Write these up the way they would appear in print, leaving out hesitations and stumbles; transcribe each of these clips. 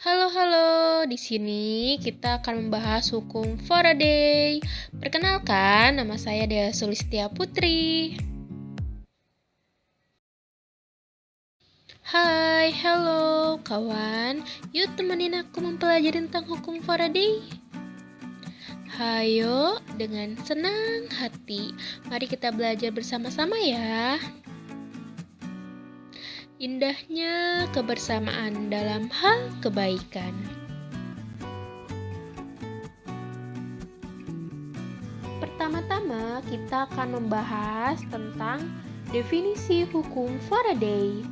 Halo, halo. Di sini kita akan membahas hukum Faraday. Perkenalkan, nama saya Dea Sulistia Putri. Hai, halo kawan. Yuk temenin aku mempelajari tentang hukum Faraday. Hayo, dengan senang hati. Mari kita belajar bersama-sama ya. Indahnya kebersamaan dalam hal kebaikan. Pertama-tama, kita akan membahas tentang definisi hukum Faraday.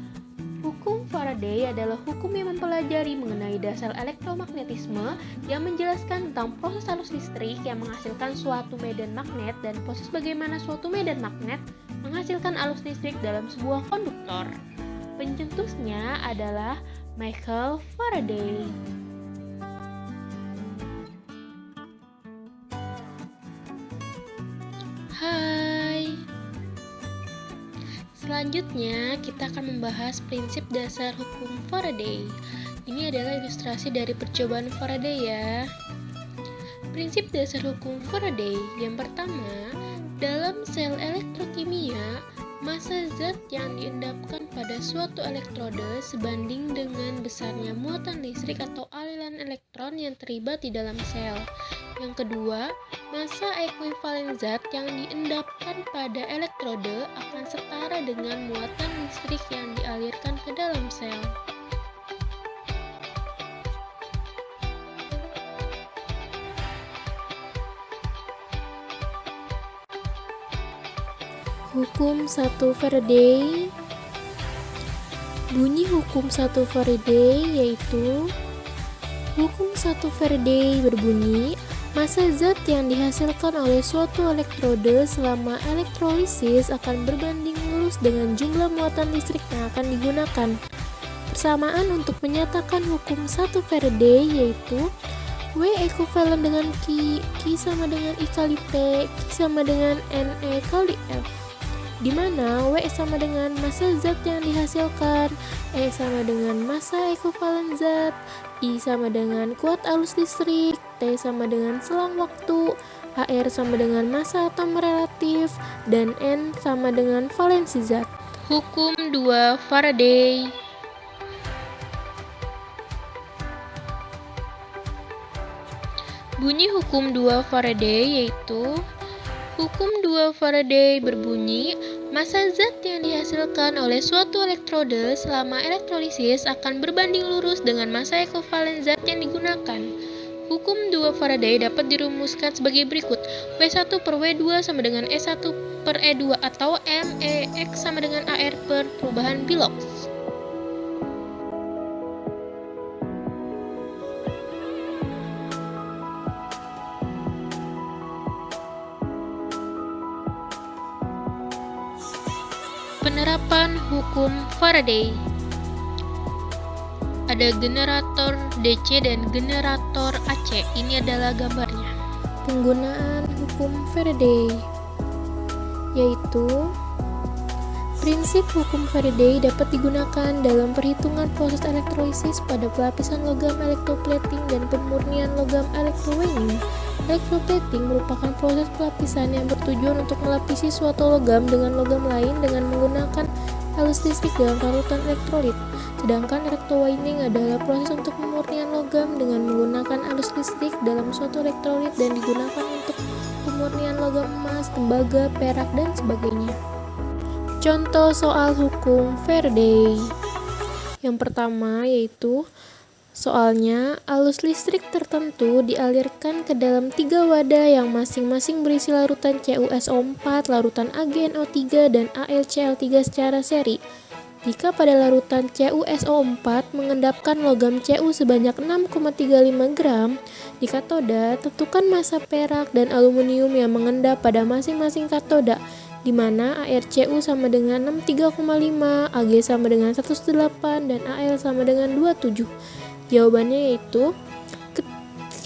Hukum Faraday adalah hukum yang mempelajari mengenai dasar elektromagnetisme yang menjelaskan tentang proses arus listrik yang menghasilkan suatu medan magnet dan proses bagaimana suatu medan magnet menghasilkan arus listrik dalam sebuah konduktor. Pencetusnya adalah Michael Faraday. Hai. Selanjutnya, kita akan membahas prinsip dasar hukum Faraday. Ini adalah ilustrasi dari percobaan Faraday ya. Prinsip dasar hukum Faraday yang pertama, dalam sel elektrokimia, massa zat yang diendapkan pada suatu elektrode sebanding dengan besarnya muatan listrik atau aliran elektron yang terlibat di dalam sel. Yang kedua, massa ekuivalen zat yang diendapkan pada elektrode akan setara dengan muatan listrik yang dialirkan ke dalam sel. Hukum 1 Faraday. Bunyi hukum 1 Faraday yaitu hukum 1 Faraday berbunyi massa zat yang dihasilkan oleh suatu elektrode selama elektrolisis akan berbanding lurus dengan jumlah muatan listrik yang akan digunakan. Persamaan untuk menyatakan hukum 1 Faraday yaitu W ekuivalen dengan Q, Q sama dengan I kali P, Q sama dengan NE kali F, di mana W sama dengan massa zat yang dihasilkan, E sama dengan massa ekuivalen zat, I sama dengan kuat arus listrik, T sama dengan selang waktu, AR sama dengan massa atom relatif, dan N sama dengan valensi zat. Hukum 2 Faraday. Bunyi hukum 2 Faraday yaitu hukum 2 Faraday berbunyi massa zat yang dihasilkan oleh suatu elektrode selama elektrolisis akan berbanding lurus dengan massa ekuivalen zat yang digunakan. Hukum 2 Faraday dapat dirumuskan sebagai berikut. W1 per W2 sama dengan E1 per E2 atau MEX sama dengan AR per perubahan Bilox. Penerapan hukum Faraday. Ada generator DC dan generator AC. Ini adalah gambarnya. Penggunaan hukum Faraday yaitu prinsip hukum Faraday dapat digunakan dalam perhitungan proses elektrolisis pada pelapisan logam electroplating dan pemurnian logam electrowinning. Electroplating merupakan proses pelapisan yang bertujuan untuk melapisi suatu logam dengan logam lain dengan menggunakan arus listrik dalam larutan elektrolit. Sedangkan electrowinning adalah proses untuk pemurnian logam dengan menggunakan arus listrik dalam suatu elektrolit dan digunakan untuk pemurnian logam emas, tembaga, perak, dan sebagainya. Contoh soal hukum Faraday. Yang pertama yaitu soalnya, arus listrik tertentu dialirkan ke dalam 3 wadah yang masing-masing berisi larutan CuSO4, larutan AgNO3, dan AlCl3 secara seri. Jika pada larutan CuSO4 mengendapkan logam Cu sebanyak 6,35 gram, di katoda tentukan massa perak dan aluminium yang mengendap pada masing-masing katoda, di mana ArCu sama dengan 63,5, Ag sama dengan 108, dan Al sama dengan 27. Jawabannya yaitu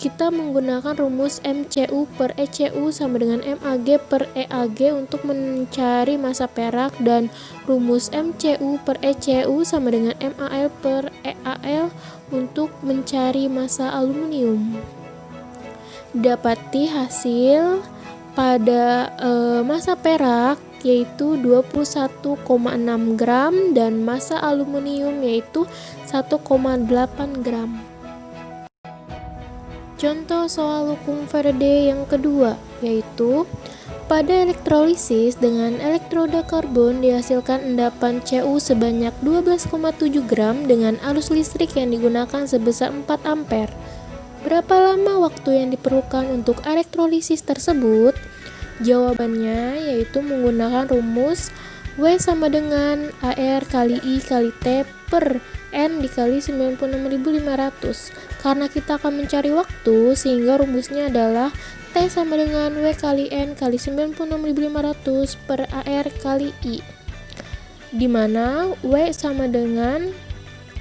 kita menggunakan rumus MCU per ECU sama dengan MAG per EAG untuk mencari massa perak, dan rumus MCU per ECU sama dengan MAL per EAL untuk mencari massa aluminium. Dapati hasil pada massa perak yaitu 21,6 gram dan massa aluminium yaitu 1,8 gram. Contoh soal hukum Faraday yang kedua yaitu pada elektrolisis dengan elektroda karbon dihasilkan endapan Cu sebanyak 12,7 gram dengan arus listrik yang digunakan sebesar 4 ampere. Berapa lama waktu yang diperlukan untuk elektrolisis tersebut? Jawabannya yaitu menggunakan rumus W sama dengan AR kali I kali T per N dikali 96.500. Karena kita akan mencari waktu, sehingga rumusnya adalah T sama dengan W kali N kali 96.500 per AR kali I, di mana W sama dengan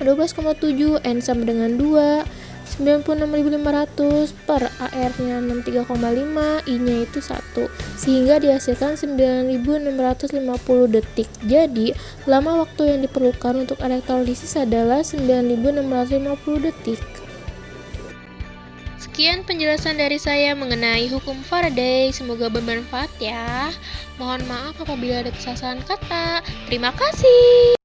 12,7, N sama dengan 2, 96.500 per AR-nya 63,5, I-nya itu 1, sehingga dihasilkan 9.650 detik. Jadi, lama waktu yang diperlukan untuk elektrolisis adalah 9.650 detik. Sekian penjelasan dari saya mengenai hukum Faraday. Semoga bermanfaat ya. Mohon maaf apabila ada kesalahan kata. Terima kasih.